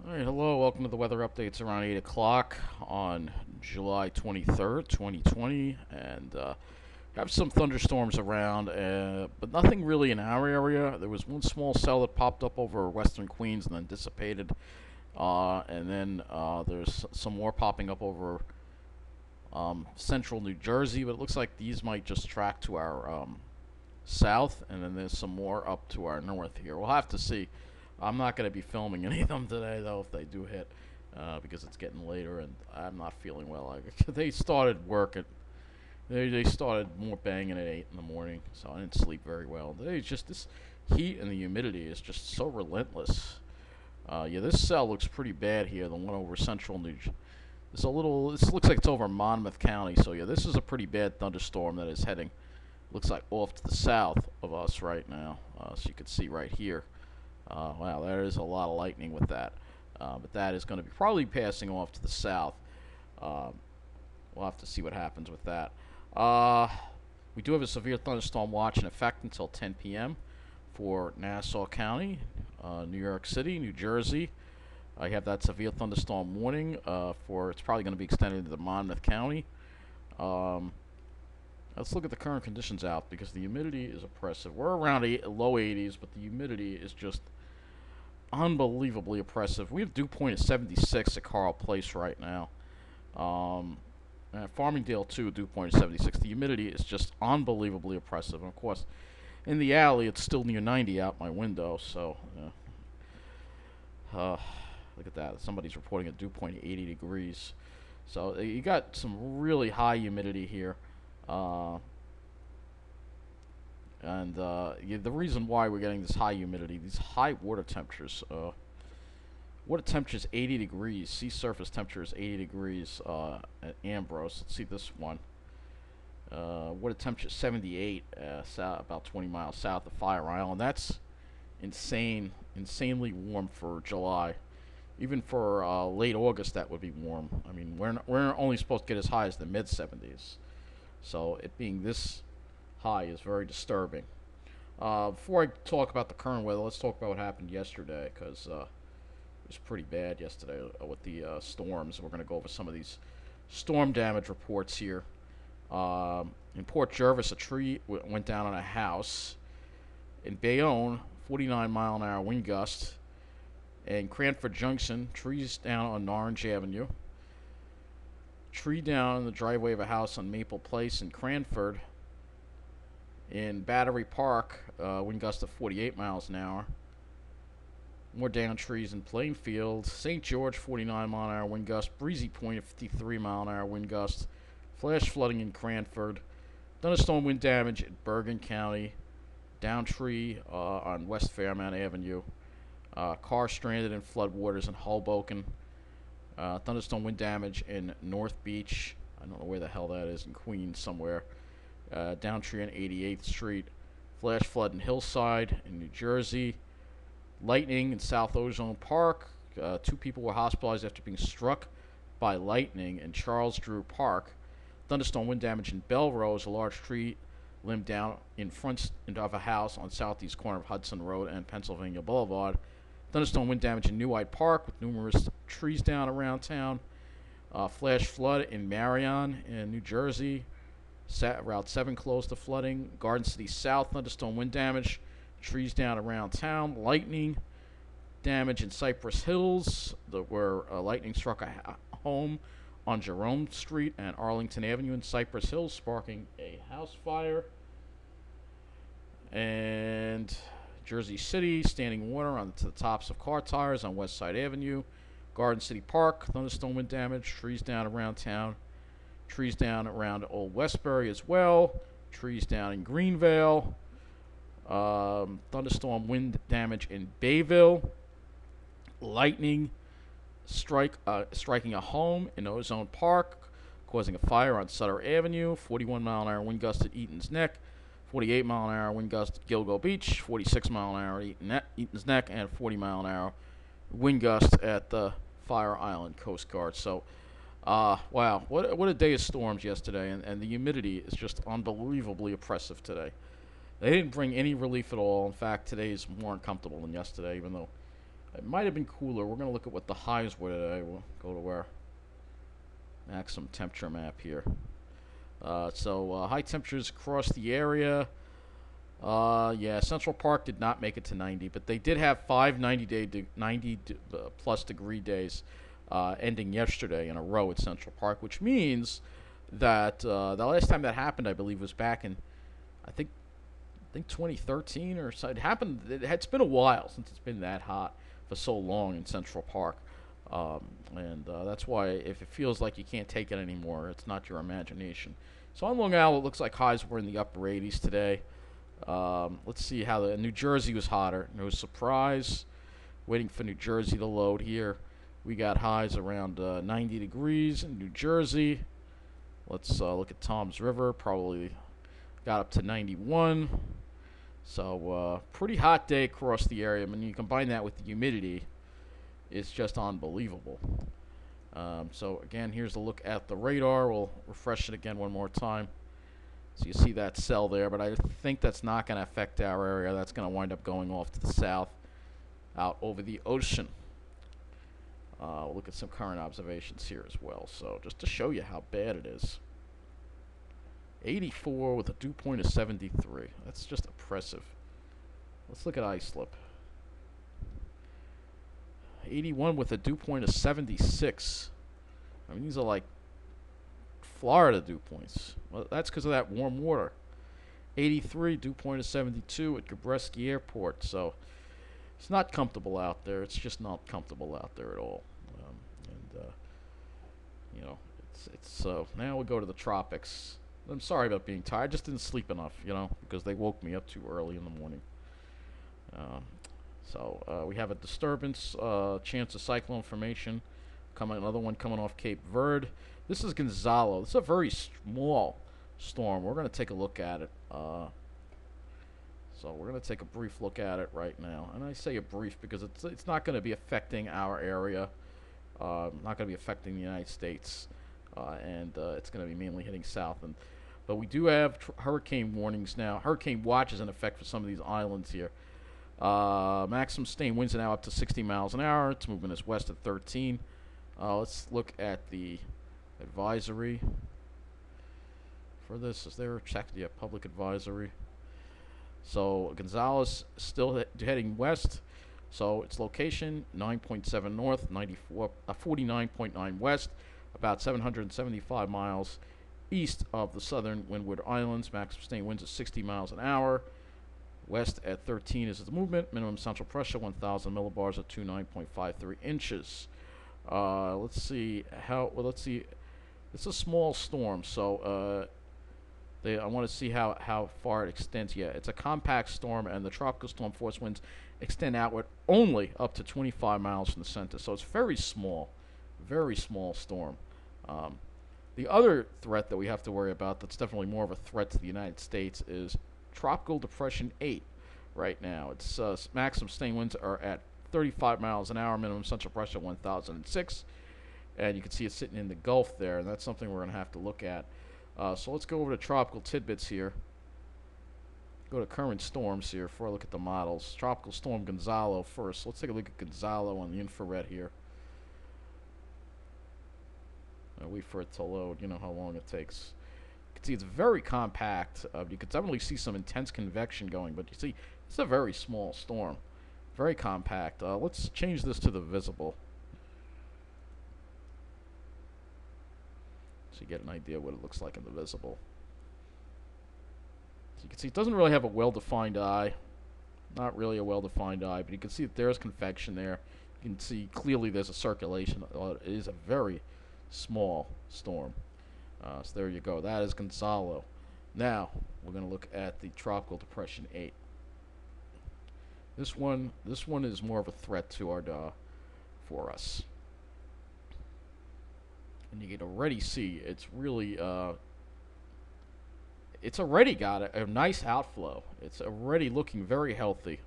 All right, hello, welcome to the weather updates around 8 o'clock on July 23rd, 2020. And have some thunderstorms around, but nothing really in our area. There was one small cell that popped up over western Queens and then dissipated. And then there's some more popping up over central New Jersey, but it looks like these might just track to our south, and then there's some more up to our north here. We'll have to see. I'm not going to be filming any of them today, though, if they do hit, because it's getting later and I'm not feeling well. They started work at, they started more banging at 8 in the morning, so I didn't sleep very well. They just, this heat and the humidity is just so relentless. Yeah, this cell looks pretty bad here, the one over central New Jersey. This looks like it's over Monmouth County, so yeah, this is a pretty bad thunderstorm that is heading, looks like off to the south of us right now. So you can see right here. Wow, there is a lot of lightning with that. But that is going to be probably passing off to the south. Uh, we'll have to see what happens with that. We do have a severe thunderstorm watch in effect until 10 p.m. for Nassau County, New York City, New Jersey. I have that severe thunderstorm warning it's probably going to be extended into Monmouth County. Um, let's look at the current conditions out because the humidity is oppressive. We're around low 80s, but the humidity is just unbelievably oppressive. We have dew point at 76 at Carl Place right now. Farmingdale too, dew point at 76. The humidity is just unbelievably oppressive. And of course, in the alley, it's still near 90 out my window. So, look at that. Somebody's reporting a dew point at 80 degrees. So you got some really high humidity here. Yeah, the reason why we're getting this high humidity, these high water temperatures, 80 degrees, sea surface temperature is 80 degrees at Ambrose. Let's see this one. Water temperature 78, about 20 miles south of Fire Island. That's insanely warm for July. Even for late August, that would be warm. I mean, we're only supposed to get as high as the mid 70s. So it being this high is very disturbing. Before I talk about the current weather, let's talk about what happened yesterday, because it was pretty bad yesterday with the storms. We're going to go over some of these storm damage reports here. In Port Jervis, a tree went down on a house. In Bayonne, 49-mile-an-hour wind gust. In Cranford Junction, trees down on Orange Avenue. Tree down in the driveway of a house on Maple Place in Cranford. In Battery Park, wind gust of 48 miles an hour. More down trees in Plainfield. St. George, 49-mile-an-hour wind gust. Breezy Point, a 53-mile-an-hour wind gust. Flash flooding in Cranford. Thunderstorm wind damage in Bergen County. Down tree on West Fairmount Avenue. Car stranded in floodwaters in Hoboken. Thunderstorm wind damage in North Beach. I don't know where the hell that is, in Queens somewhere. Down tree on 88th Street. Flash flood in Hillside in New Jersey. Lightning in South Ozone Park. 2 people were hospitalized after being struck by lightning in Charles Drew Park. Thunderstorm wind damage in Belrose. A large tree limbed down in front of a house on southeast corner of Hudson Road and Pennsylvania Boulevard. Thunderstorm wind damage in New Hyde Park with numerous trees down around town. Flash flood in Marion in New Jersey. Route 7 closed to flooding. Garden City South, thunderstorm wind damage. Trees down around town. Lightning damage in Cypress Hills, where lightning struck a home on Jerome Street and Arlington Avenue in Cypress Hills, sparking a house fire. And Jersey City, standing water to the tops of car tires on West Side Avenue. Garden City Park, thunderstorm wind damage. Trees down around town. Trees down around Old Westbury as well. Trees down in Greenvale. Thunderstorm wind damage in Bayville. Lightning striking a home in Ozone Park, causing a fire on Sutter Avenue. 41-mile-an-hour wind gust at Eaton's Neck. 48-mile-an-hour wind gust at Gilgo Beach. 46-mile-an-hour at Eaton's Neck. And 40-mile-an-hour wind gust at the Fire Island Coast Guard. So, wow, what a day of storms yesterday, and the humidity is just unbelievably oppressive today. They didn't bring any relief at all. In fact, today is more uncomfortable than yesterday, even though It might have been cooler. We're going to look at what the highs were today. We'll go to our maximum temperature map here. High temperatures across the area. Yeah, Central Park did not make it to 90, but they did have 90 plus degree days ending yesterday in a row at Central Park, which means that the last time that happened, I believe, was back in, I think 2013 or so. It happened. It's been a while since it's been that hot for so long in Central Park, and that's why if it feels like you can't take it anymore, it's not your imagination. So on Long Island, it looks like highs were in the upper 80s today. Let's see how New Jersey was hotter. No surprise. Waiting for New Jersey to load here. We got highs around 90 degrees in New Jersey. Let's look at Tom's River. Probably got up to 91. So pretty hot day across the area. When you combine that with the humidity, it's just unbelievable. So again, here's a look at the radar. We'll refresh it again one more time. So you see that cell there, but I think that's not going to affect our area. That's going to wind up going off to the south, out over the ocean. We'll look at some current observations here as well. So just to show you how bad it is. 84 with a dew point of 73. That's just oppressive. Let's look at islip. 81 with a dew point of 76. I mean, these are like Florida dew points. Well, that's because of that warm water. 83, dew point of 72 at Gabreski Airport. So it's not comfortable out there. It's just not comfortable out there at all. You know, it's now we go to the tropics. I'm sorry about being tired. I just didn't sleep enough, you know, because they woke me up too early in the morning. We have a disturbance, chance of cyclone formation. Another one coming off Cape Verde. This is Gonzalo. This is a very small storm. We're going to take a look at it. So we're going to take a brief look at it right now. And I say a brief because it's not going to be affecting our area. Not going to be affecting the United States. It's going to be mainly hitting south. But we do have hurricane warnings now. Hurricane watch is in effect for some of these islands here. Maximum sustained winds are now up to 60 miles an hour. It's moving us west at 13. Let's look at the advisory for this. Is there a public advisory? So Gonzales still heading west. So its location 9.7 north, 49.9 west, about 775 miles east of the southern Windward Islands. Maximum sustained winds of 60 miles an hour. West at 13 is the movement. Minimum central pressure 1,000 millibars at 29.53 inches. Let's see how. Well, let's see. It's a small storm, so I want to see how far it extends. Yeah, it's a compact storm, and the tropical storm force winds extend outward only up to 25 miles from the center. So it's very small storm. The other threat that we have to worry about that's definitely more of a threat to the United States is Tropical Depression 8 right now. Its maximum sustained winds are at 35 miles an hour, minimum central pressure 1,006. And you can see it sitting in the Gulf there, and that's something we're going to have to look at. So let's go over to tropical tidbits here. Go to current storms here before I look at the models. Tropical storm Gonzalo first. Let's take a look at Gonzalo on the infrared here. Wait for it to load. You know how long it takes. You can see it's very compact. You can definitely see some intense convection going, but you see it's a very small storm. Very compact. Let's change this to the visible, so you get an idea what it looks like in the visible. So you can see it doesn't really have a well-defined eye. Not really a well-defined eye, but you can see that there's convection there. You can see clearly there's a circulation. It is a very small storm. So there you go. That is Gonzalo. Now we're going to look at the Tropical Depression 8. This one is more of a threat to our for us. And you can already see it's really it's already got a nice outflow. It's already looking very healthy.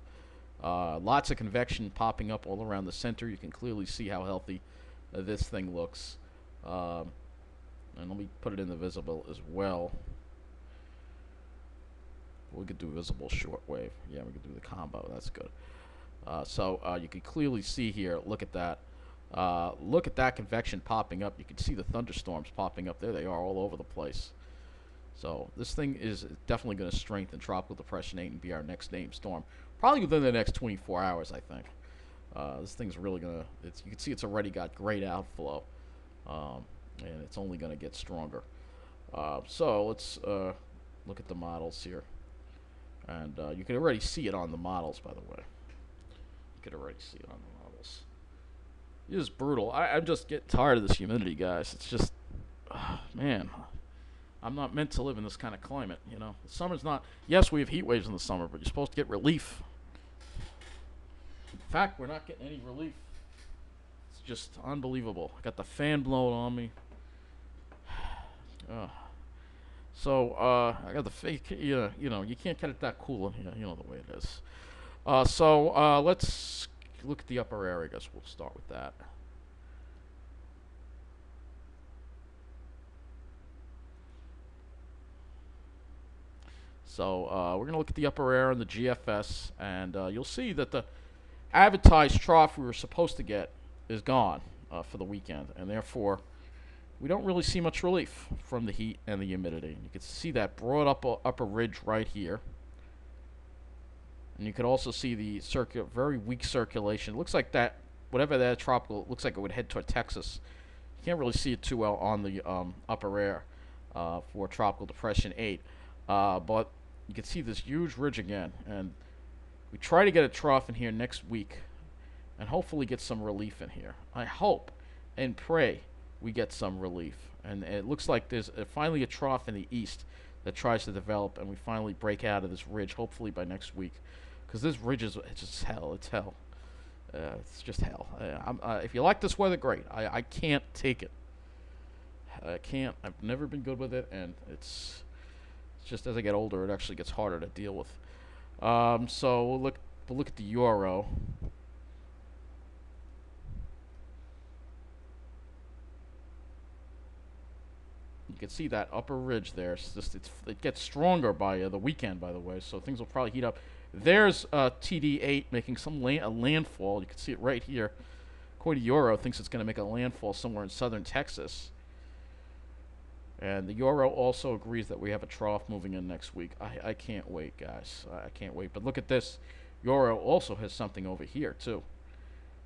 Lots of convection popping up all around the center. You can clearly see how healthy this thing looks. And let me put it in the visible as well. We could do visible shortwave. Yeah, we could do the combo. That's good. So you can clearly see here. Look at that. Look at that convection popping up. You can see the thunderstorms popping up. There they are all over the place. So this thing is definitely going to strengthen Tropical Depression 8 and be our next named storm. Probably within the next 24 hours, I think. This thing's really going to... You can see it's already got great outflow. And it's only going to get stronger. So let's look at the models here. And you can already see it on the models, by the way. You can already see it on the models. It is brutal. I'm just getting tired of this humidity, guys. It's just... man... I'm not meant to live in this kind of climate, you know. The summer's not... Yes, we have heat waves in the summer, but you're supposed to get relief. In fact, we're not getting any relief. It's just unbelievable. I got the fan blowing on me. So, I got the fake... you know, you can't get it that cool in here. You know the way it is. So, let's look at the upper air. I guess we'll start with that. So we're going to look at the upper air and the GFS, and you'll see that the advertised trough we were supposed to get is gone for the weekend, and therefore we don't really see much relief from the heat and the humidity. You can see that broad upper ridge right here, and you can also see the very weak circulation. It looks like that, whatever that tropical, it looks like it would head toward Texas. You can't really see it too well on the upper air for Tropical Depression 8, but you can see this huge ridge again, and we try to get a trough in here next week and hopefully get some relief in here. I hope and pray we get some relief, and it looks like there's finally a trough in the east that tries to develop, and we finally break out of this ridge hopefully by next week, because this ridge is just hell. It's hell. It's just hell. If you like this weather, great. I can't take it. I can't. I've never been good with it, and it's just as I get older, it actually gets harder to deal with. So we'll look at the euro. You can see that upper ridge there. It gets stronger by the weekend, by the way. So things will probably heat up. There's TD8 making a landfall. You can see it right here. According to Euro, thinks it's going to make a landfall somewhere in southern Texas. And the Euro also agrees that we have a trough moving in next week. I can't wait, guys. I can't wait. But look at this. Euro also has something over here, too.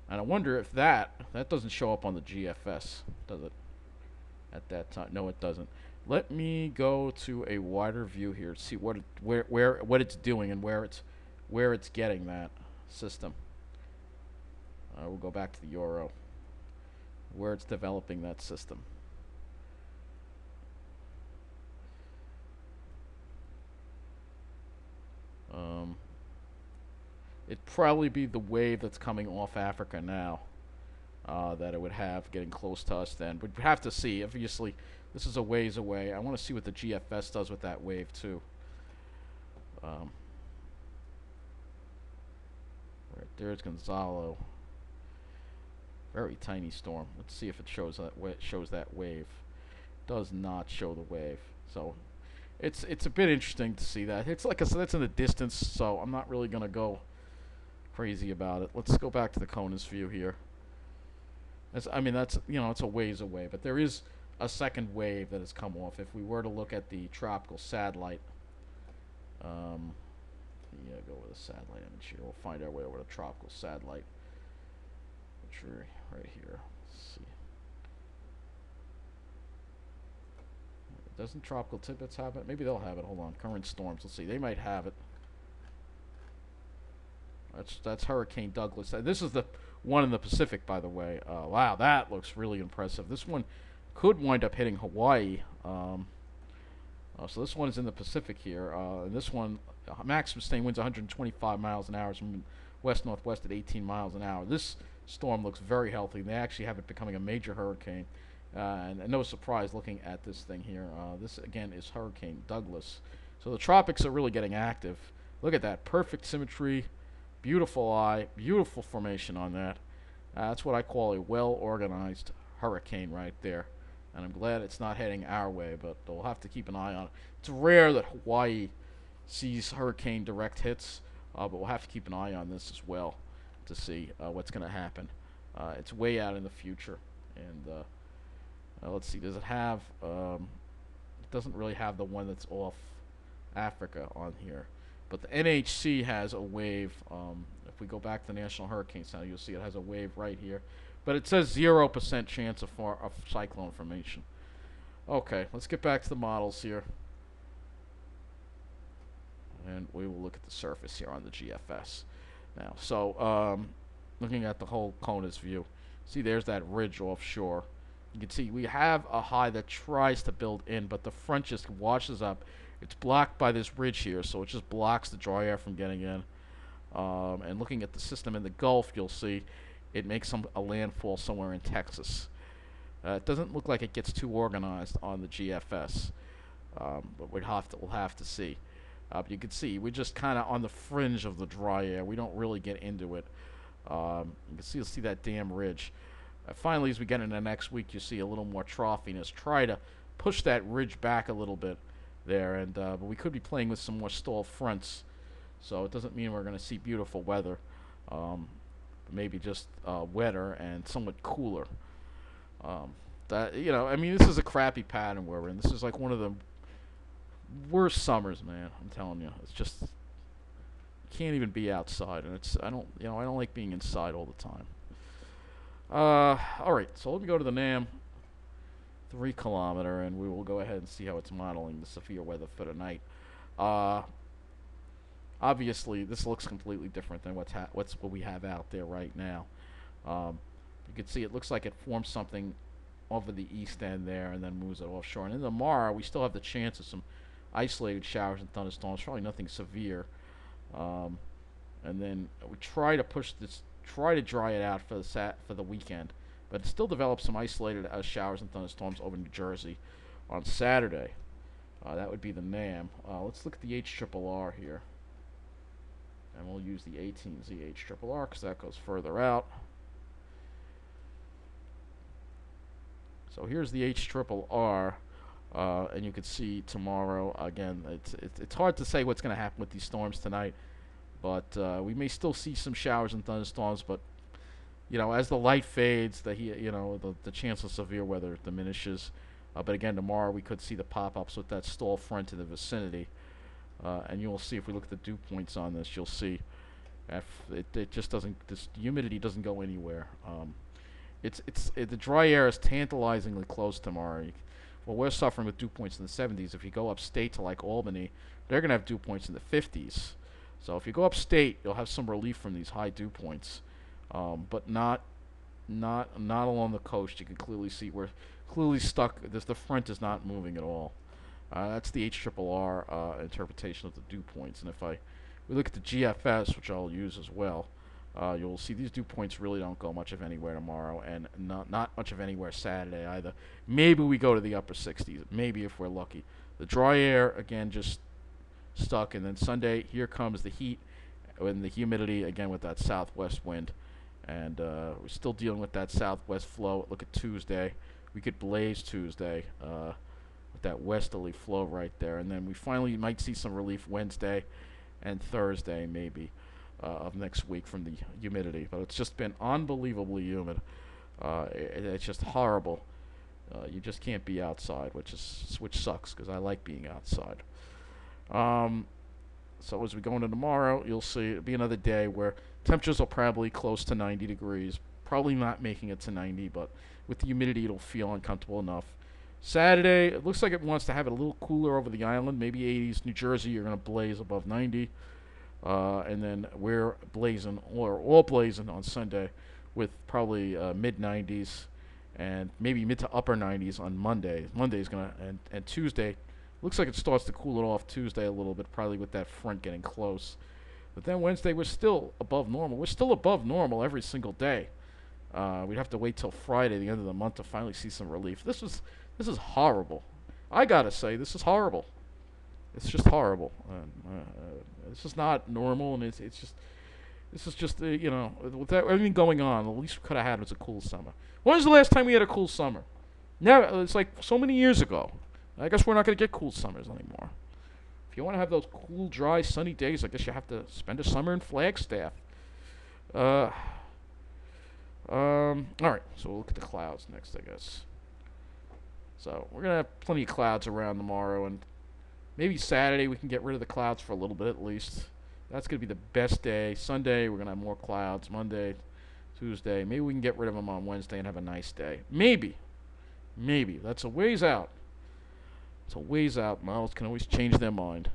And I wonder if that doesn't show up on the GFS, does it? At that time. No, it doesn't. Let me go to a wider view here to see what it's doing and where it's getting that system. We'll go back to the Euro, where it's developing that system. It'd probably be the wave that's coming off Africa now that it would have getting close to us then. We'd have to see. Obviously, this is a ways away. I want to see what the GFS does with that wave, too. Right there's Gonzalo. Very tiny storm. Let's see if it shows that wave. Does not show the wave. So it's a bit interesting to see that. It's like I said, that's in the distance, so I'm not really gonna go crazy about it. Let's go back to the CONUS view here. That's it's a ways away, but there is a second wave that has come off. If we were to look at the tropical satellite, go with a satellite image here. We'll find our way over to tropical satellite, which are right here. Let's see. Doesn't tropical tidbits have it? Maybe they'll have it. Hold on. Current storms. Let's see. They might have it. That's Hurricane Douglas. This is the one in the Pacific, by the way. Wow, that looks really impressive. This one could wind up hitting Hawaii. So this one is in the Pacific here. And this one, maximum sustained winds 125 miles an hour, from west-northwest at 18 miles an hour. This storm looks very healthy. They actually have it becoming a major hurricane. And no surprise looking at this thing here. This, again, is Hurricane Douglas. So the tropics are really getting active. Look at that. Perfect symmetry. Beautiful eye. Beautiful formation on that. That's what I call a well-organized hurricane right there. And I'm glad it's not heading our way, but we'll have to keep an eye on it. It's rare that Hawaii sees hurricane direct hits, but we'll have to keep an eye on this as well. to see what's going to happen. It's way out in the future, and let's see. Does it have? It doesn't really have the one that's off Africa on here, but the NHC has a wave. If we go back to the National Hurricane Center, you'll see it has a wave right here, but it says 0% chance of cyclone formation. Okay, let's get back to the models here, and we will look at the surface here on the GFS now. So, looking at the whole CONUS view, see there's that ridge offshore. You can see we have a high that tries to build in, but the front just washes up. It's blocked by this ridge here, so it just blocks the dry air from getting in. And looking at the system in the Gulf, you'll see it makes a landfall somewhere in Texas. It doesn't look like it gets too organized on the GFS, but we'll have to see. You can see we're just kind of on the fringe of the dry air. We don't really get into it. You can see that damn ridge. Finally, as we get into next week, you see a little more troughiness. Try to push that ridge back a little bit there, and but we could be playing with some more stall fronts, so it doesn't mean we're going to see beautiful weather. Maybe just wetter and somewhat cooler. I mean, this is a crappy pattern we're in. This is like one of the worst summers, man. I'm telling you, it's just you can't even be outside, and I don't like being inside all the time. All right, so let me go to the NAM 3 kilometer, and we will go ahead and see how it's modeling the severe weather for tonight. Obviously, this looks completely different than what we have out there right now. You can see it looks like it forms something over the east end there and then moves it offshore. And in the M.I.A, we still have the chance of some isolated showers and thunderstorms, probably nothing severe. And then we try to dry it out for the weekend, but it still develops some isolated showers and thunderstorms over New Jersey on Saturday. That would be the NAM. Let's look at the HRRR here, and we'll use the 18Z HRRR because that goes further out. So here's the HRRR, and you can see tomorrow again. It's hard to say what's going to happen with these storms tonight. But we may still see some showers and thunderstorms. But as the light fades, the chance of severe weather diminishes. But again, tomorrow we could see the pop-ups with that stall front in the vicinity. And you'll see if we look at the dew points on this, you'll see it just doesn't. This humidity doesn't go anywhere. The dry air is tantalizingly close tomorrow. Well, we're suffering with dew points in the 70s. If you go upstate to like Albany, they're gonna have dew points in the 50s. So if you go upstate, you'll have some relief from these high dew points, but not along the coast. You can clearly see we're clearly stuck. The front is not moving at all. That's the HRRR interpretation of the dew points. And if we look at the GFS, which I'll use as well, you'll see these dew points really don't go much of anywhere tomorrow, and not much of anywhere Saturday either. Maybe we go to the upper 60s, maybe if we're lucky. The dry air again just stuck, and then Sunday here comes the heat and the humidity again with that southwest wind, and we're still dealing with that southwest flow. Look at Tuesday, we could blaze Tuesday with that westerly flow right there, and then we finally might see some relief Wednesday and Thursday maybe of next week from the humidity. But it's just been unbelievably humid. It's just horrible. You just can't be outside, which sucks because I like being outside. So as we go into tomorrow, you'll see it'll be another day where temperatures will probably close to 90 degrees. Probably not making it to 90, but with the humidity, it'll feel uncomfortable enough. Saturday, it looks like it wants to have it a little cooler over the island, maybe 80s. New Jersey, you're going to blaze above 90. And then we're blazing, or all blazing on Sunday with probably mid-90s and maybe mid to upper 90s on Monday. Monday's going to, and Tuesday, looks like it starts to cool it off Tuesday a little bit, probably with that front getting close. But then Wednesday, we're still above normal. We're still above normal every single day. We'd have to wait till Friday, the end of the month, to finally see some relief. This is horrible. I gotta say, this is horrible. It's just horrible. This is not normal, and this is just with everything going on, the least we could have had was a cool summer. When was the last time we had a cool summer? Never. It's like so many years ago. I guess we're not going to get cool summers anymore. If you want to have those cool, dry, sunny days, I guess you have to spend a summer in Flagstaff. Uh, all right, so we'll look at the clouds next, I guess. So we're gonna have plenty of clouds around tomorrow, and maybe Saturday we can get rid of the clouds for a little bit at least. That's gonna be the best day. Sunday we're gonna have more clouds. Monday, Tuesday, maybe we can get rid of them on Wednesday and have a nice day. Maybe. That's a ways out. It's a ways out. Models can always change their mind.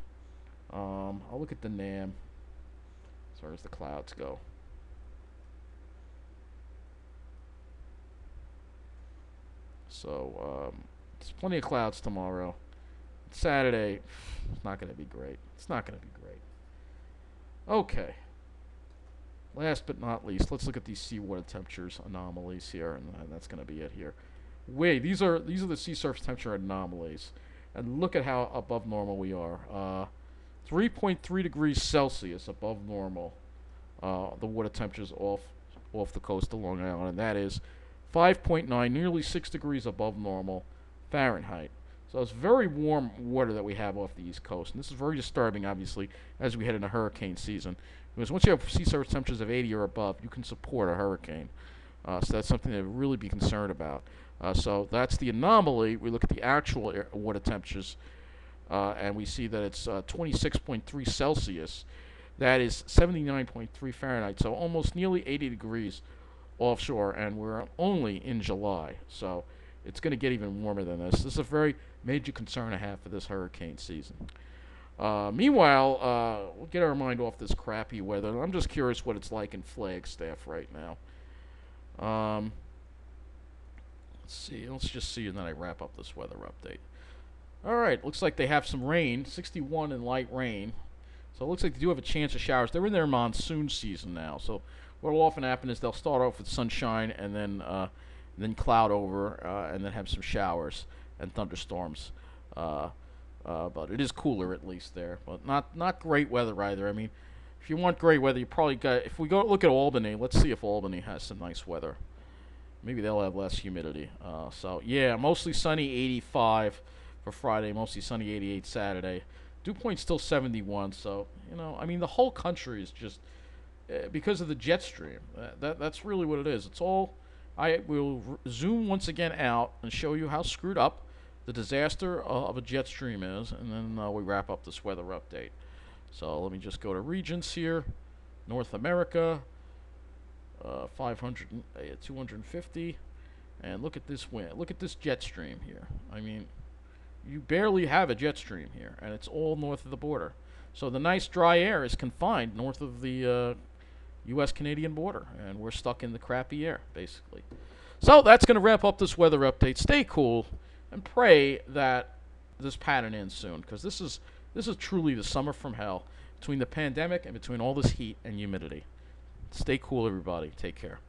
I'll look at the NAM as far as the clouds go. So there's plenty of clouds tomorrow. Saturday, it's not going to be great. It's not going to be great. Okay. Last but not least, let's look at these seawater temperatures anomalies here, and that's going to be it here. Wait, these are the sea surface temperature anomalies, and look at how above normal we are. 3.3 degrees Celsius above normal. The water temperatures off the coast of Long Island, and that is 5.9, nearly 6 degrees above normal Fahrenheit. So it's very warm water that we have off the East Coast, and this is very disturbing, obviously, as we head into hurricane season. Because once you have sea surface temperatures of 80 or above, you can support a hurricane. So that's something to really be concerned about. So that's the anomaly. We look at the actual water temperatures, and we see that it's 26.3 Celsius. That is 79.3 Fahrenheit, so almost nearly 80 degrees offshore, and we're only in July. So it's going to get even warmer than this. This is a very major concern I have for this hurricane season. Meanwhile, we'll get our mind off this crappy weather. I'm just curious what it's like in Flagstaff right now. Let's see. Let's just see, and then I wrap up this weather update. All right. Looks like they have some rain, 61 and light rain. So it looks like they do have a chance of showers. They're in their monsoon season now. So what will often happen is they'll start off with sunshine and then cloud over, and then have some showers and thunderstorms. But it is cooler at least there. But not great weather either. I mean, if you want great weather, you probably got. If we go look at Albany, let's see if Albany has some nice weather. Maybe they'll have less humidity. So yeah, mostly sunny, 85 for Friday. Mostly sunny, 88 Saturday. Dew point still 71. So I mean, the whole country is just because of the jet stream. That's really what it is. It's all. I will zoom once again out and show you how screwed up the disaster of a jet stream is, and then we wrap up this weather update. So let me just go to regions here. North America, 500, 250, and look at this wind. Look at this jet stream here. I mean, you barely have a jet stream here, and it's all north of the border. So the nice dry air is confined north of the U.S.-Canadian border, and we're stuck in the crappy air, basically. So that's going to wrap up this weather update. Stay cool, and pray that this pattern ends soon, because this is truly the summer from hell, between the pandemic and between all this heat and humidity. Stay cool, everybody. Take care.